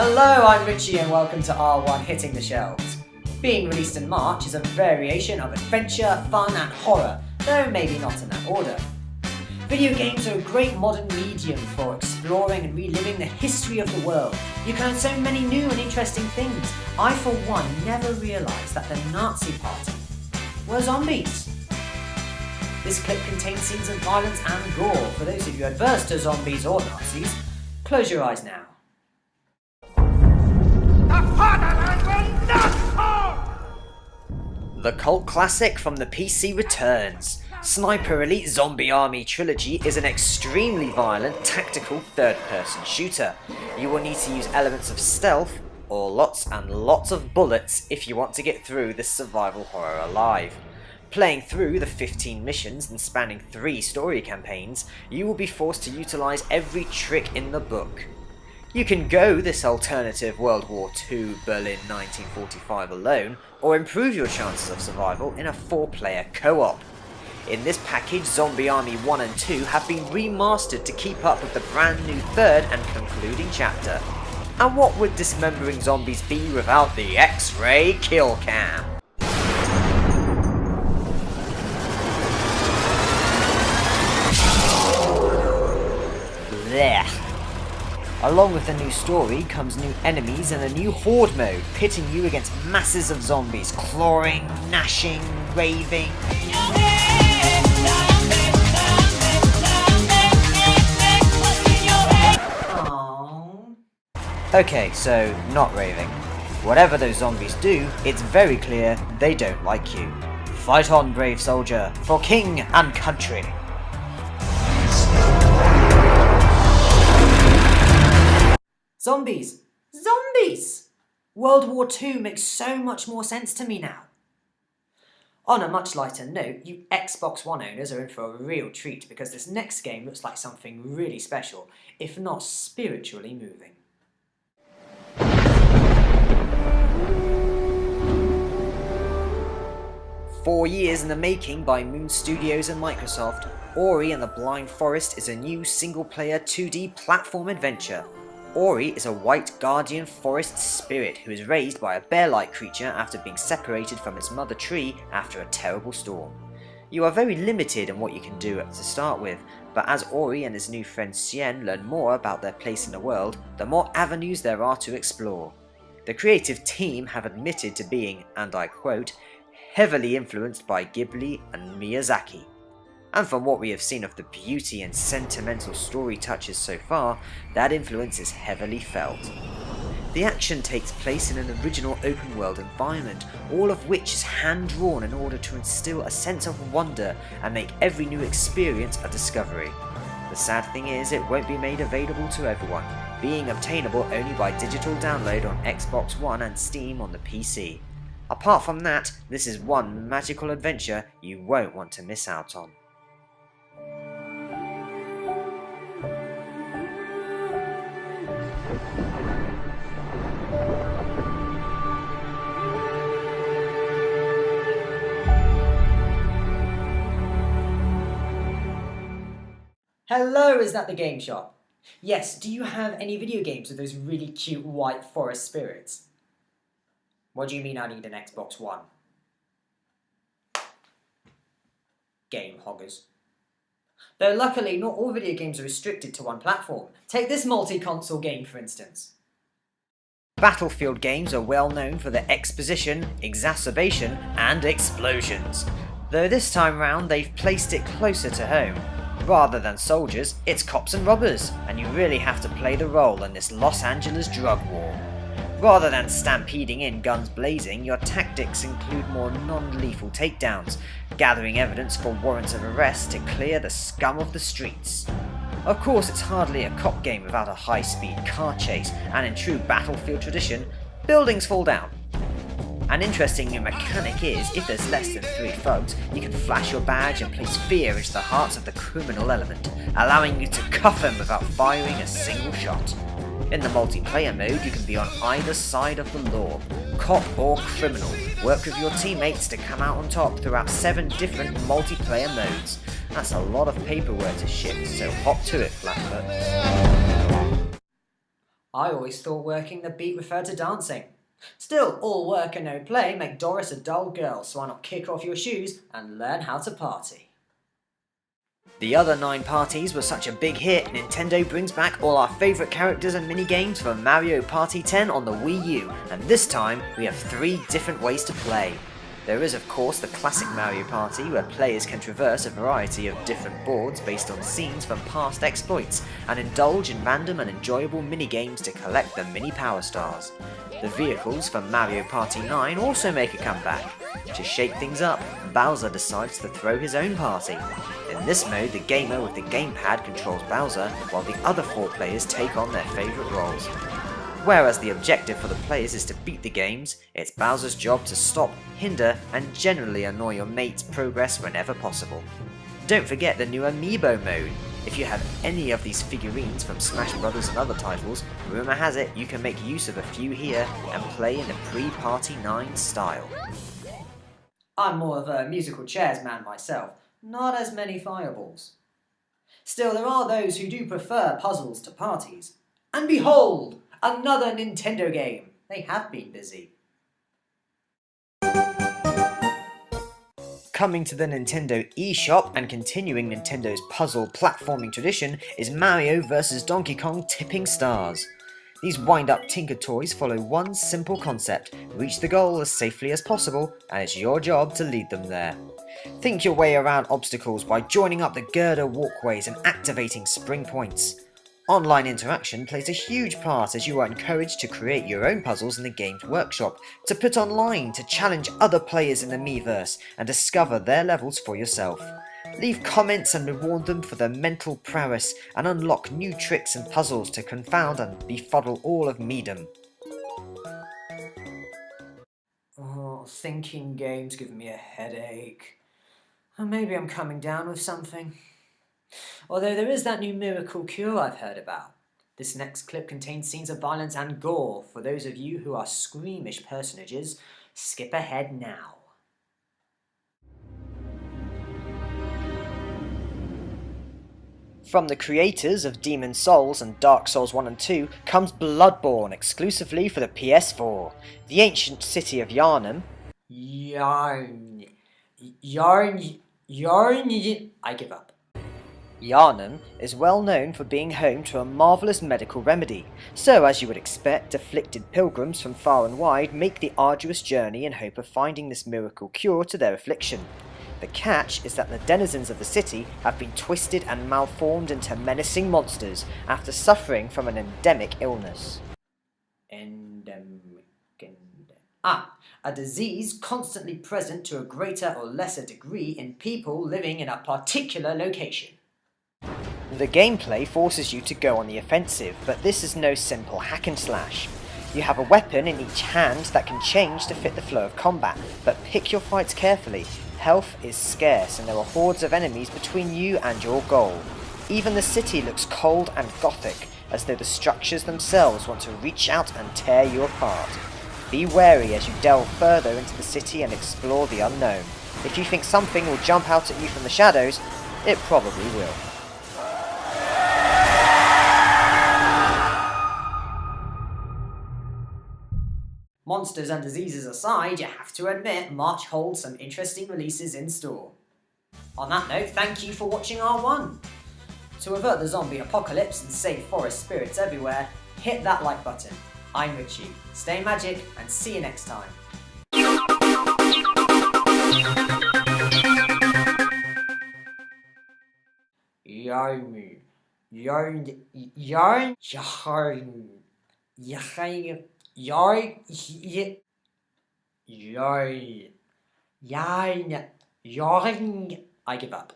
Hello, I'm Richie and welcome to R1 Hitting the Shelves. Being released in March is a variation of adventure, fun and horror, though maybe not in that order. Video games are a great modern medium for exploring and reliving the history of the world. You can learn so many new and interesting things. I, for one, never realised that the Nazi Party were zombies. This clip contains scenes of violence and gore. For those of you adverse to zombies or Nazis, close your eyes now. The cult classic from the PC returns. Sniper Elite Zombie Army Trilogy is an extremely violent, tactical, third-person shooter. You will need to use elements of stealth, or lots and lots of bullets if you want to get through this survival horror alive. Playing through the 15 missions and spanning 3 story campaigns, you will be forced to utilise every trick in the book. You can go this alternative World War II Berlin 1945 alone, or improve your chances of survival in a 4-player co-op. In this package, Zombie Army 1 and 2 have been remastered to keep up with the brand new 3rd and concluding chapter. And what would dismembering zombies be without the X-ray kill cam? Blech. Along with the new story comes new enemies and a new horde mode, pitting you against masses of zombies, clawing, gnashing, raving. Aww. Okay, so not raving. Whatever those zombies do, it's very clear they don't like you. Fight on, brave soldier, for king and country. Zombies! Zombies! World War II makes so much more sense to me now. On a much lighter note, you Xbox One owners are in for a real treat because this next game looks like something really special, if not spiritually moving. "4 years in the making by Moon Studios and Microsoft, Ori and the Blind Forest is a new single-player 2D platform adventure. Ori is a white guardian forest spirit who is raised by a bear-like creature after being separated from its mother tree after a terrible storm. You are very limited in what you can do to start with, but as Ori and his new friend Cien learn more about their place in the world, the more avenues there are to explore. The creative team have admitted to being, and I quote, heavily influenced by Ghibli and Miyazaki. And from what we have seen of the beauty and sentimental story touches so far, that influence is heavily felt. The action takes place in an original open world environment, all of which is hand-drawn in order to instill a sense of wonder and make every new experience a discovery. The sad thing is, it won't be made available to everyone, being obtainable only by digital download on Xbox One and Steam on the PC. Apart from that, this is one magical adventure you won't want to miss out on. Hello, is that the game shop? Yes, do you have any video games with those really cute white forest spirits? What do you mean I need an Xbox One? Game hoggers. Though luckily not all video games are restricted to one platform. Take this multi-console game for instance. Battlefield games are well known for their exposition, exacerbation and explosions. Though this time round they've placed it closer to home. Rather than soldiers, it's cops and robbers, and you really have to play the role in this Los Angeles drug war. Rather than stampeding in guns blazing, your tactics include more non-lethal takedowns, gathering evidence for warrants of arrest to clear the scum of the streets. Of course, it's hardly a cop game without a high-speed car chase, and in true Battlefield tradition, buildings fall down. An interesting new mechanic is, if there's less than 3 thugs, you can flash your badge and place fear into the hearts of the criminal element, allowing you to cuff them without firing a single shot. In the multiplayer mode, you can be on either side of the law, cop or criminal. Work with your teammates to come out on top throughout 7 different multiplayer modes. That's a lot of paperwork to shift, so hop to it, Flatfoot. I always thought working the beat referred to dancing. Still, all work and no play make Doris a dull girl, so why not kick off your shoes and learn how to party? The other 9 parties were such a big hit, Nintendo brings back all our favourite characters and minigames for Mario Party 10 on the Wii U, and this time we have 3 different ways to play. There is of course the classic Mario Party, where players can traverse a variety of different boards based on scenes from past exploits, and indulge in random and enjoyable minigames to collect the mini Power Stars. The vehicles from Mario Party 9 also make a comeback. To shake things up, Bowser decides to throw his own party. In this mode, the gamer with the gamepad controls Bowser, while the other 4 players take on their favourite roles. Whereas the objective for the players is to beat the games, it's Bowser's job to stop, hinder, and generally annoy your mate's progress whenever possible. Don't forget the new Amiibo mode. If you have any of these figurines from Smash Brothers and other titles, rumour has it you can make use of a few here and play in the pre-Party 9 style. I'm more of a musical chairs man myself, not as many fireballs. Still, there are those who do prefer puzzles to parties. And behold! Another Nintendo game! They have been busy. Coming to the Nintendo eShop and continuing Nintendo's puzzle platforming tradition is Mario vs Donkey Kong Tipping Stars. These wind-up Tinker toys follow one simple concept: reach the goal as safely as possible, and it's your job to lead them there. Think your way around obstacles by joining up the girder walkways and activating spring points. Online interaction plays a huge part, as you are encouraged to create your own puzzles in the game's workshop, to put online to challenge other players in the Miiverse and discover their levels for yourself. Leave comments and reward them for their mental prowess, and unlock new tricks and puzzles to confound and befuddle all of Miidom. Oh, thinking games give me a headache. Or maybe I'm coming down with something. Although there is that new miracle cure I've heard about. This next clip contains scenes of violence and gore. For those of you who are squeamish personages, skip ahead now. From the creators of Demon's Souls and Dark Souls 1 and 2 comes Bloodborne, exclusively for the PS4. The ancient city of Yharnam... I give up. Yharnam is well known for being home to a marvellous medical remedy, so as you would expect, afflicted pilgrims from far and wide make the arduous journey in hope of finding this miracle cure to their affliction. The catch is that the denizens of the city have been twisted and malformed into menacing monsters after suffering from an endemic illness. A disease constantly present to a greater or lesser degree in people living in a particular location. The gameplay forces you to go on the offensive, but this is no simple hack and slash. You have a weapon in each hand that can change to fit the flow of combat, but pick your fights carefully. Health is scarce and there are hordes of enemies between you and your goal. Even the city looks cold and gothic, as though the structures themselves want to reach out and tear you apart. Be wary as you delve further into the city and explore the unknown. If you think something will jump out at you from the shadows, it probably will. Monsters and diseases aside, you have to admit March holds some interesting releases in store. On that note, thank you for watching R1. To avert the zombie apocalypse and save forest spirits everywhere, hit that like button. I'm Richie, stay magic and see you next time. I give up.